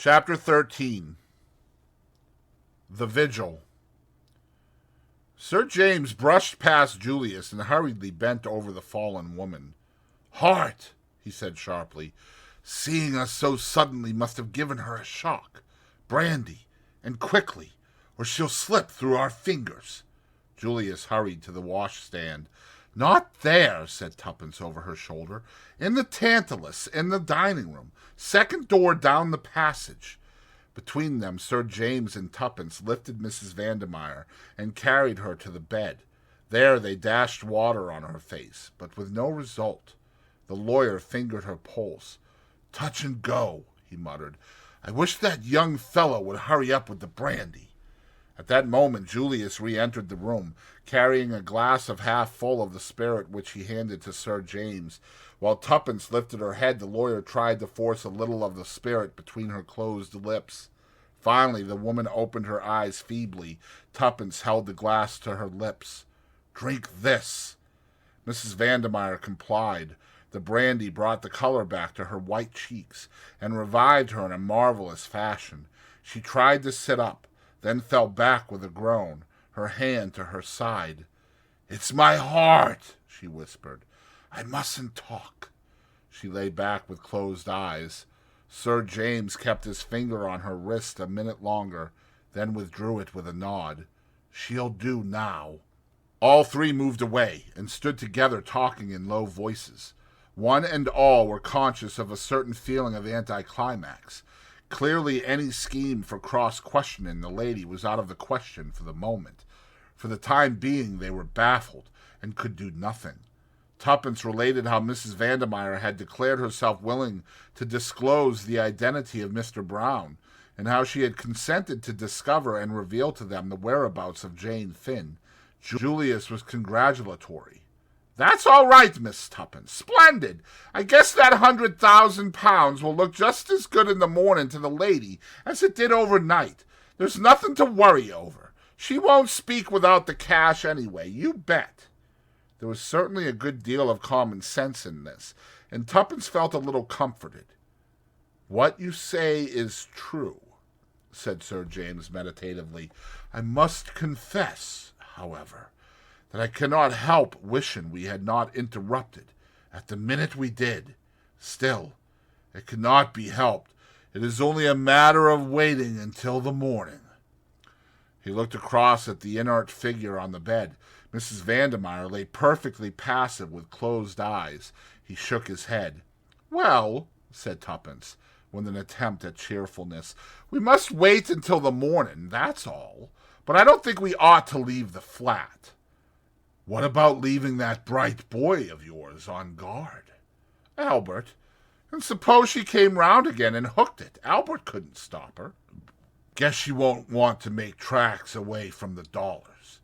Chapter 13. The Vigil. Sir James brushed past Julius and hurriedly bent over the fallen woman. "Heart," he said sharply. "Seeing us so suddenly must have given her a shock. Brandy, and quickly, or she'll slip through our fingers." Julius hurried to the washstand. "Not there," said Tuppence over her shoulder. "In the Tantalus, in the dining room. Second door down the passage." Between them, Sir James and Tuppence lifted Mrs. Vandermeyer and carried her to the bed. There they dashed water on her face, but with no result. The lawyer fingered her pulse. "Touch and go," he muttered. "I wish that young fellow would hurry up with the brandy." At that moment Julius re-entered the room, carrying a glass of half full of the spirit which he handed to Sir James. While Tuppence lifted her head, the lawyer tried to force a little of the spirit between her closed lips. Finally the woman opened her eyes feebly. Tuppence held the glass to her lips. "Drink this." Mrs. Vandermeyer complied. The brandy brought the color back to her white cheeks and revived her in a marvelous fashion. She tried to sit up, then fell back with a groan, her hand to her side. "It's my heart," she whispered. "I mustn't talk." She lay back with closed eyes. Sir James kept his finger on her wrist a minute longer, then withdrew it with a nod. "She'll do now." All three moved away and stood together talking in low voices. One and all were conscious of a certain feeling of anticlimax. Clearly any scheme for cross-questioning the lady was out of the question for the moment. For the time being they were baffled and could do nothing. Tuppence related how Mrs. Vandermeyer had declared herself willing to disclose the identity of Mr. Brown, and how she had consented to discover and reveal to them the whereabouts of Jane Finn. Julius was congratulatory. "That's all right, Miss Tuppence. Splendid. I guess that £100,000 will look just as good in the morning to the lady as it did overnight. There's nothing to worry over. She won't speak without the cash anyway, you bet." There was certainly a good deal of common sense in this, and Tuppence felt a little comforted. "What you say is true," said Sir James meditatively. "I must confess, however, that I cannot help wishing we had not interrupted at the minute we did. Still, it cannot be helped. It is only a matter of waiting until the morning." He looked across at the inert figure on the bed. Mrs. Vandermeyer lay perfectly passive with closed eyes. He shook his head. "Well," said Tuppence, with an attempt at cheerfulness, "we must wait until the morning, that's all. But I don't think we ought to leave the flat." "What about leaving that bright boy of yours on guard?" "Albert. And suppose she came round again and hooked it. Albert couldn't stop her." "Guess she won't want to make tracks away from the dollars."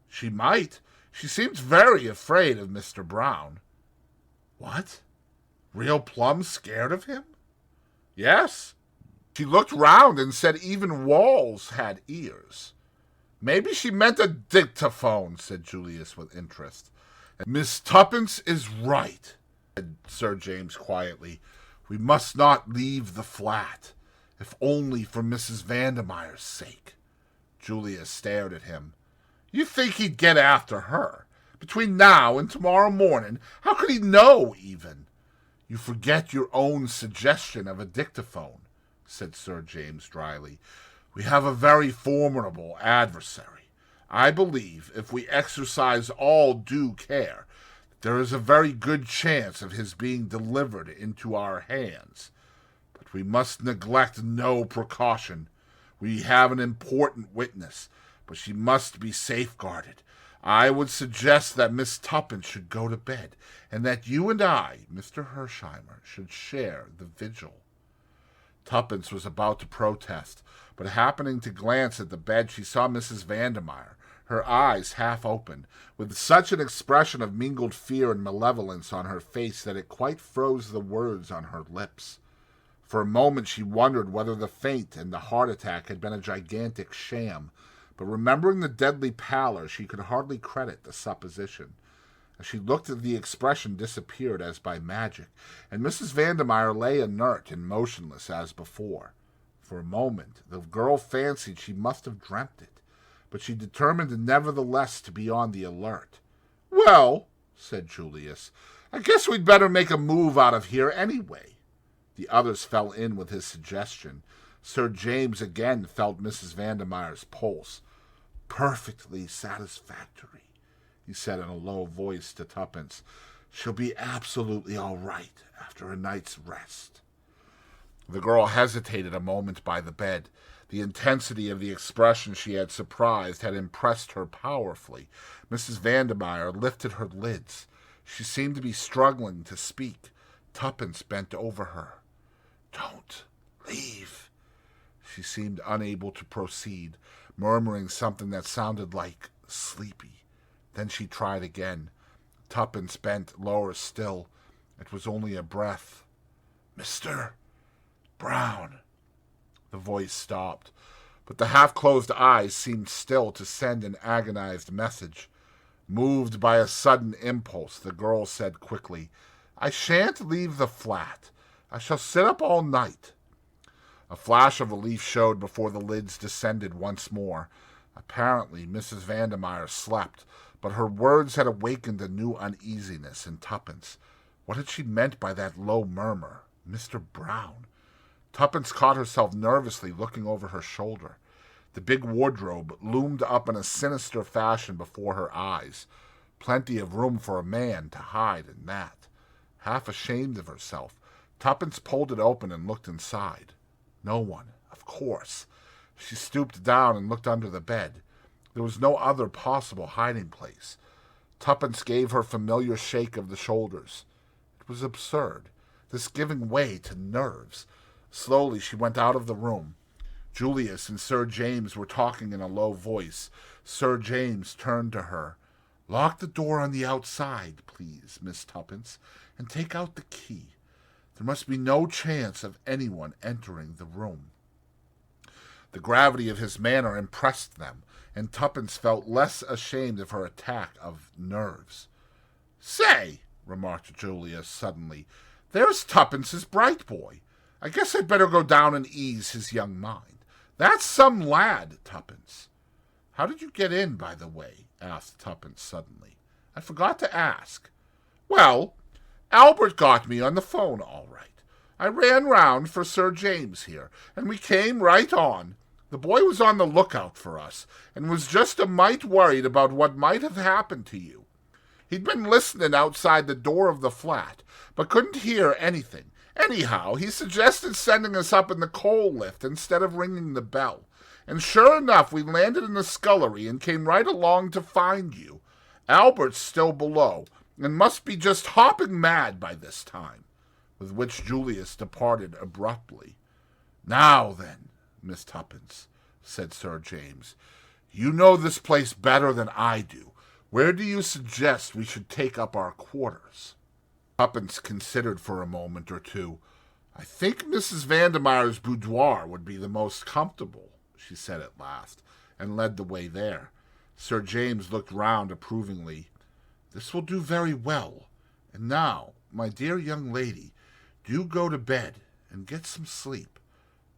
"She might. She seems very afraid of Mr. Brown." "What? Real plumb scared of him?" "Yes. She looked round and said even walls had ears." "Maybe she meant a dictaphone," said Julius with interest. "Miss Tuppence is right," said Sir James quietly. "We must not leave the flat, if only for Mrs. Vandermeyer's sake." Julius stared at him. "You think he'd get after her? Between now and tomorrow morning? How could he know, even?" "You forget your own suggestion of a dictaphone," said Sir James dryly. "We have a very formidable adversary. I believe, if we exercise all due care, there is a very good chance of his being delivered into our hands. But we must neglect no precaution. We have an important witness, but she must be safeguarded. I would suggest that Miss Tuppence should go to bed, and that you and I, Mr. Hersheimer, should share the vigil." Tuppence was about to protest, but happening to glance at the bed, she saw Mrs. Vandermeyer, her eyes half open, with such an expression of mingled fear and malevolence on her face that it quite froze the words on her lips. For a moment she wondered whether the faint and the heart attack had been a gigantic sham, but remembering the deadly pallor, she could hardly credit the supposition. As she looked, the expression disappeared as by magic, and Mrs. Vandermeyer lay inert and motionless as before. For a moment, the girl fancied she must have dreamt it, but she determined nevertheless to be on the alert. "Well," said Julius, "I guess we'd better make a move out of here anyway." The others fell in with his suggestion. Sir James again felt Mrs. Vandemeyer's pulse. "Perfectly satisfactory," he said in a low voice to Tuppence. "She'll be absolutely all right after a night's rest." The girl hesitated a moment by the bed. The intensity of the expression she had surprised had impressed her powerfully. Mrs. Vandemeyer lifted her lids. She seemed to be struggling to speak. Tuppence bent over her. "Don't leave." She seemed unable to proceed, murmuring something that sounded like "sleepy." Then she tried again. Tuppence bent lower still. It was only a breath. "Mr. Brown." The voice stopped, but the half-closed eyes seemed still to send an agonized message. Moved by a sudden impulse, the girl said quickly, "I shan't leave the flat. I shall sit up all night." A flash of relief showed before the lids descended once more. Apparently Mrs. Vandemeyer slept, but her words had awakened a new uneasiness in Tuppence. What had she meant by that low murmur? Mr. Brown. Tuppence caught herself nervously looking over her shoulder. The big wardrobe loomed up in a sinister fashion before her eyes. Plenty of room for a man to hide in that. Half ashamed of herself, Tuppence pulled it open and looked inside. No one, of course. She stooped down and looked under the bed. There was no other possible hiding place. Tuppence gave her familiar shake of the shoulders. It was absurd, this giving way to nerves. Slowly she went out of the room. Julius and Sir James were talking in a low voice. Sir James turned to her. "Lock the door on the outside, please, Miss Tuppence, and take out the key. There must be no chance of anyone entering the room." The gravity of his manner impressed them, and Tuppence felt less ashamed of her attack of nerves. "Say," remarked Julius suddenly, "there's Tuppence's bright boy. I guess I'd better go down and ease his young mind. That's some lad, Tuppence." "How did you get in, by the way?" asked Tuppence suddenly. "I forgot to ask." "Well, Albert got me on the phone all right. I ran round for Sir James here, and we came right on. The boy was on the lookout for us, and was just a mite worried about what might have happened to you. He'd been listening outside the door of the flat, but couldn't hear anything. Anyhow, he suggested sending us up in the coal lift instead of ringing the bell. And sure enough, we landed in the scullery and came right along to find you. Albert's still below, and must be just hopping mad by this time." With which Julius departed abruptly. "Now then, Miss Tuppence," said Sir James, "you know this place better than I do. Where do you suggest we should take up our quarters?" Tuppence considered for a moment or two. "I think Mrs. Vandemeyer's boudoir would be the most comfortable," she said at last, and led the way there. Sir James looked round approvingly. "This will do very well. And now, my dear young lady, do go to bed and get some sleep."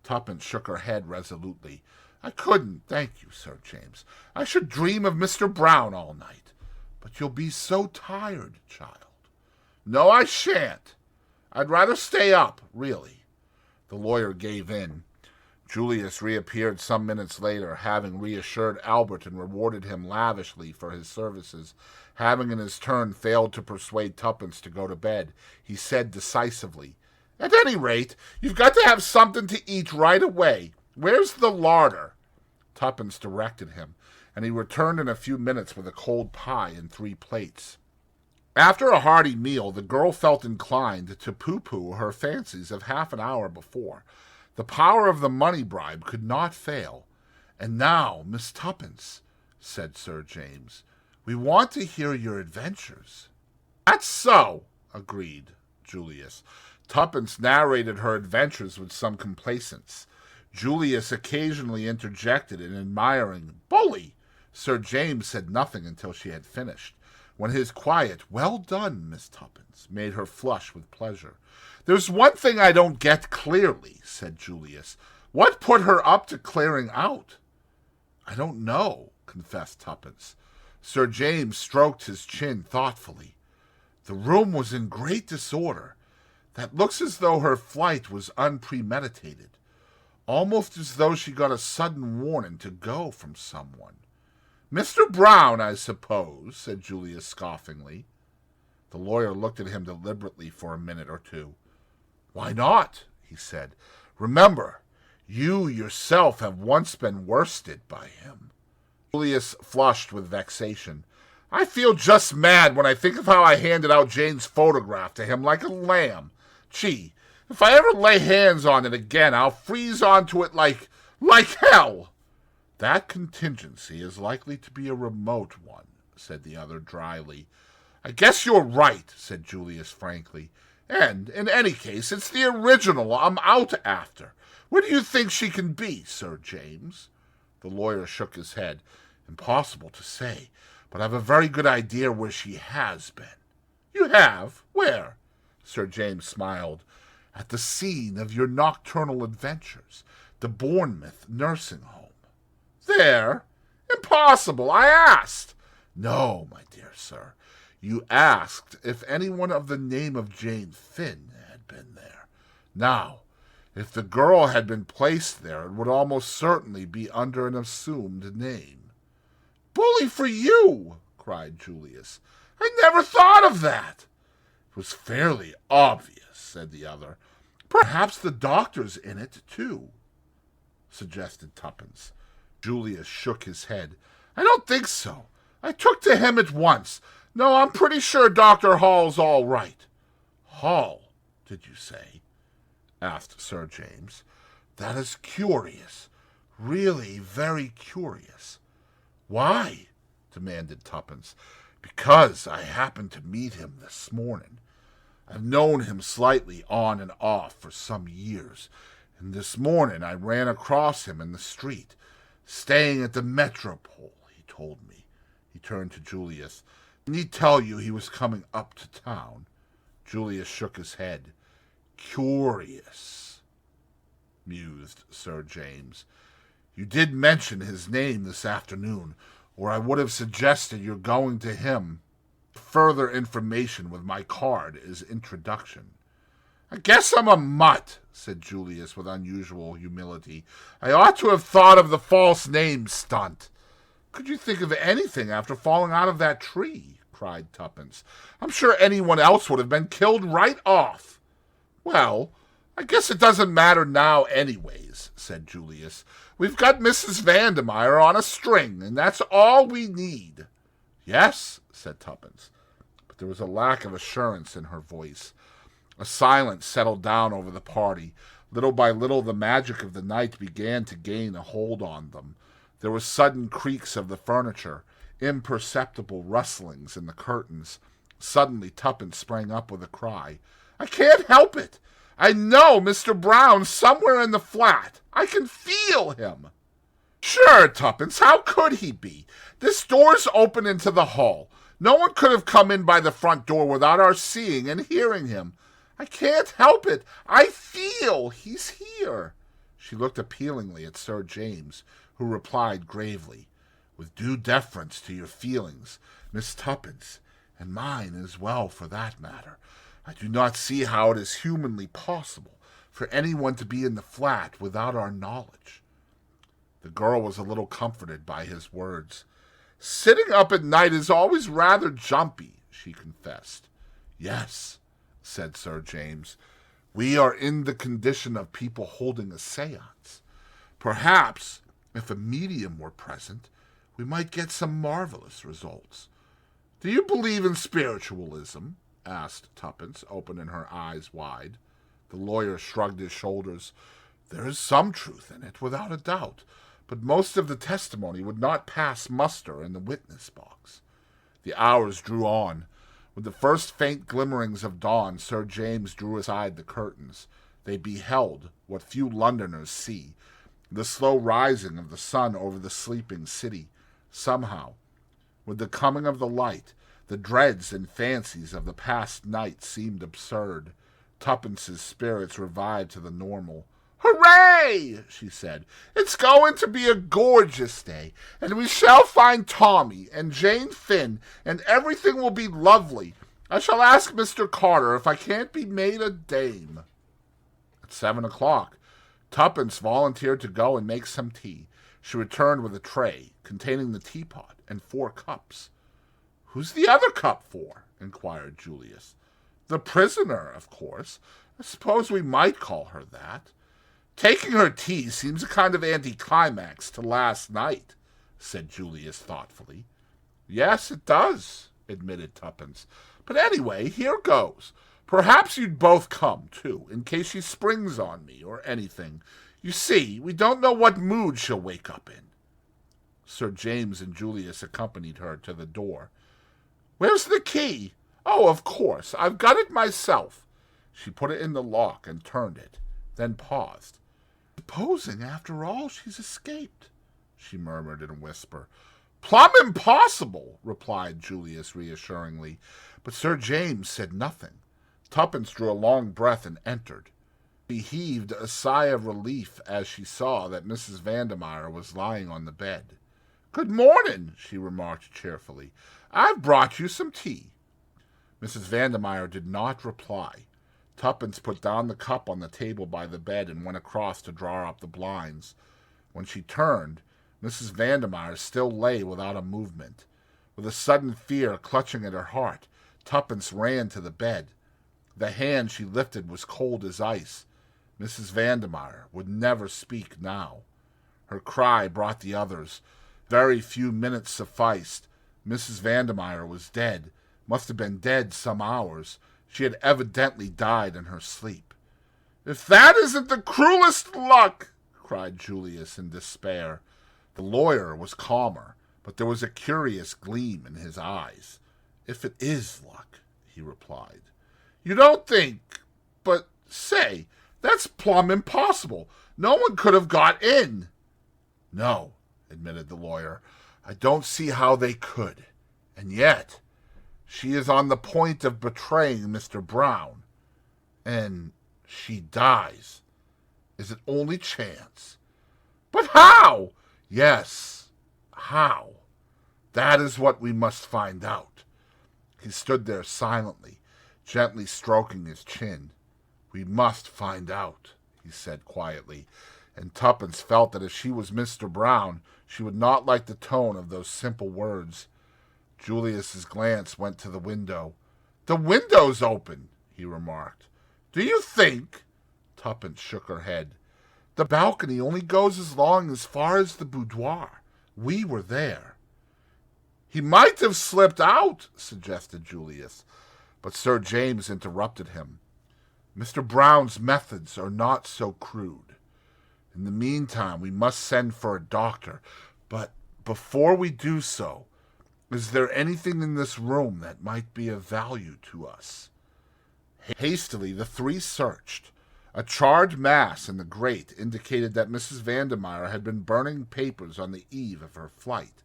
Tuppence shook her head resolutely. "I couldn't, thank you, Sir James. I should dream of Mr. Brown all night. But you'll be so tired, child." "No, I shan't. I'd rather stay up, really." The lawyer gave in. Julius reappeared some minutes later, having reassured Albert and rewarded him lavishly for his services. Having in his turn failed to persuade Tuppence to go to bed, he said decisively, "At any rate, you've got to have something to eat right away. Where's the larder?" Tuppence directed him, and he returned in a few minutes with a cold pie and 3 plates. After a hearty meal, the girl felt inclined to pooh-pooh her fancies of half an hour before. The power of the money bribe could not fail. "And now, Miss Tuppence," said Sir James, "we want to hear your adventures." "That's so," agreed Julius. Tuppence narrated her adventures with some complacence. Julius occasionally interjected an admiring "bully." Sir James said nothing until she had finished, when his quiet "well done, Miss Tuppence," made her flush with pleasure. "There's one thing I don't get clearly," said Julius. What put her up to clearing out? I don't know, confessed Tuppence. Sir James stroked his chin thoughtfully. The room was in great disorder. That looks as though her flight was unpremeditated, almost as though she got a sudden warning to go from someone. Mr. Brown, I suppose, said Julius scoffingly. The lawyer looked at him deliberately for a minute or two. Why not? He said. Remember, you yourself have once been worsted by him. Julius flushed with vexation. I feel just mad when I think of how I handed out Jane's photograph to him like a lamb. Gee, if I ever lay hands on it again, I'll freeze onto it like hell. That contingency is likely to be a remote one, said the other dryly. I guess you're right, said Julius frankly. And, in any case, it's the original I'm out after. Where do you think she can be, Sir James? The lawyer shook his head. Impossible to say, but I've a very good idea where she has been. You have? Where? Sir James smiled. At the scene of your nocturnal adventures, the Bournemouth nursing home. There? Impossible! I asked. No, my dear sir. You asked if anyone of the name of Jane Finn had been there. Now, if the girl had been placed there, it would almost certainly be under an assumed name. Bully for you! Cried Julius. I never thought of that. It was fairly obvious, said the other. Perhaps the doctor's in it, too, suggested Tuppence. Julius shook his head. I don't think so. I took to him at once. No, I'm pretty sure Dr. Hall's all right. Hall, did you say? Asked Sir James. That is curious. Really very curious. Why? Demanded Tuppence. Because I happened to meet him this morning. I've known him slightly on and off for some years, and this morning I ran across him in the street, staying at the Metropole, he told me. He turned to Julius. Didn't he tell you he was coming up to town? Julius shook his head. Curious, mused Sir James. You did mention his name this afternoon, or I would have suggested your going to him. Further information with my card as introduction. I guess I'm a mutt, said Julius with unusual humility. I ought to have thought of the false name stunt. Could you think of anything after falling out of that tree? Cried Tuppence. I'm sure anyone else would have been killed right off. Well, I guess it doesn't matter now anyways, said Julius. We've got Mrs. Vandermeyer on a string, and that's all we need. Yes, said Tuppence, but there was a lack of assurance in her voice. A silence settled down over the party. Little by little the magic of the night began to gain a hold on them. There were sudden creaks of the furniture, imperceptible rustlings in the curtains. Suddenly Tuppence sprang up with a cry. I can't help it! I know Mr. Brown's somewhere in the flat. I can feel him. Sure, Tuppence, how could he be? This door's open into the hall. No one could have come in by the front door without our seeing and hearing him. I can't help it. I feel he's here. She looked appealingly at Sir James, who replied gravely, With due deference to your feelings, Miss Tuppence, and mine as well for that matter, I do not see how it is humanly possible for anyone to be in the flat without our knowledge. The girl was a little comforted by his words. Sitting up at night is always rather jumpy, she confessed. Yes, said Sir James, we are in the condition of people holding a seance. Perhaps, if a medium were present, we might get some marvelous results. Do you believe in spiritualism? Asked Tuppence, opening her eyes wide. The lawyer shrugged his shoulders. There is some truth in it, without a doubt, but most of the testimony would not pass muster in the witness box. The hours drew on. With the first faint glimmerings of dawn, Sir James drew aside the curtains. They beheld what few Londoners see, the slow rising of the sun over the sleeping city. Somehow, with the coming of the light, the dreads and fancies of the past night seemed absurd. Tuppence's spirits revived to the normal. "Hooray!" she said. "It's going to be a gorgeous day, and we shall find Tommy and Jane Finn, and everything will be lovely. I shall ask Mr. Carter if I can't be made a dame." At 7 o'clock, Tuppence volunteered to go and make some tea. She returned with a tray containing the teapot and 4 cups. "Who's the other cup for?" inquired Julius. "The prisoner, of course. I suppose we might call her that." "Taking her tea seems a kind of anticlimax to last night," said Julius thoughtfully. "Yes, it does," admitted Tuppence. "But anyway, here goes. Perhaps you'd both come, too, in case she springs on me or anything. You see, we don't know what mood she'll wake up in." Sir James and Julius accompanied her to the door. "Where's the key?" "Oh, of course. I've got it myself." She put it in the lock and turned it, then paused. "Supposing, after all, she's escaped," she murmured in a whisper. "Plumb impossible," replied Julius reassuringly, but Sir James said nothing. Tuppence drew a long breath and entered. She heaved a sigh of relief as she saw that Mrs. Vandermeyer was lying on the bed. "Good morning," she remarked cheerfully. "I've brought you some tea." Mrs. Vandermeyer did not reply. Tuppence put down the cup on the table by the bed and went across to draw up the blinds. When she turned, Mrs. Vandermeyer still lay without a movement. With a sudden fear clutching at her heart, Tuppence ran to the bed. The hand she lifted was cold as ice. Mrs. Vandermeyer would never speak now. Her cry brought the others. Very few minutes sufficed. Mrs. Vandermeyer was dead, must have been dead some hours. She had evidently died in her sleep. "If that isn't the cruelest luck!" cried Julius in despair. The lawyer was calmer, but there was a curious gleam in his eyes. "If it is luck," he replied. "You don't think... But, say, that's plumb impossible. No one could have got in." "No," admitted the lawyer. "I don't see how they could. And yet, she is on the point of betraying Mr. Brown. And she dies. Is it only chance?" "But how?" "Yes, how? That is what we must find out." He stood there silently, gently stroking his chin. "We must find out," he said quietly, and Tuppence felt that if she was Mr. Brown, she would not like the tone of those simple words. Julius's glance went to the window. "The window's open," he remarked. "Do you think—" Tuppence shook her head. "The balcony only goes as far as the boudoir. We were there." "He might have slipped out," suggested Julius, but Sir James interrupted him. "Mr. Brown's methods are not so crude. In the meantime, we must send for a doctor. But before we do so, is there anything in this room that might be of value to us?" Hastily, the three searched. A charred mass in the grate indicated that Mrs. Vandermeyer had been burning papers on the eve of her flight.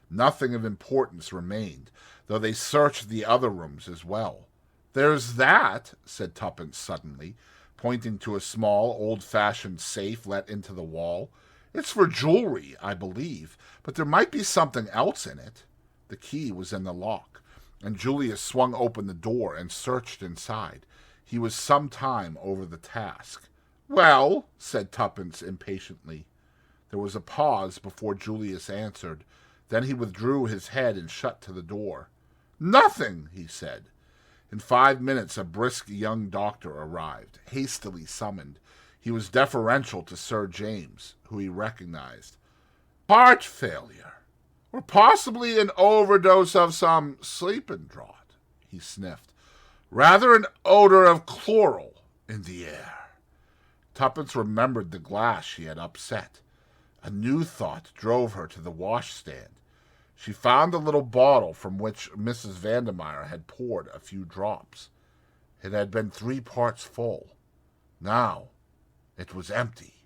Nothing of importance remained, though they searched the other rooms as well. "There's that," said Tuppence suddenly, pointing to a small, old-fashioned safe let into the wall. "It's for jewelry, I believe, but there might be something else in it." The key was in the lock, and Julius swung open the door and searched inside. He was some time over the task. "Well," said Tuppence impatiently. There was a pause before Julius answered. Then he withdrew his head and shut to the door. "Nothing," he said. In 5 minutes a brisk young doctor arrived, hastily summoned. He was deferential to Sir James, who he recognized. "Heart failure, or possibly an overdose of some sleeping draught," he sniffed. "Rather an odor of chloral in the air." Tuppence remembered the glass she had upset. A new thought drove her to the washstand. She found the little bottle from which Mrs. Vandermeyer had poured a few drops. It had been 3 parts full. Now it was empty.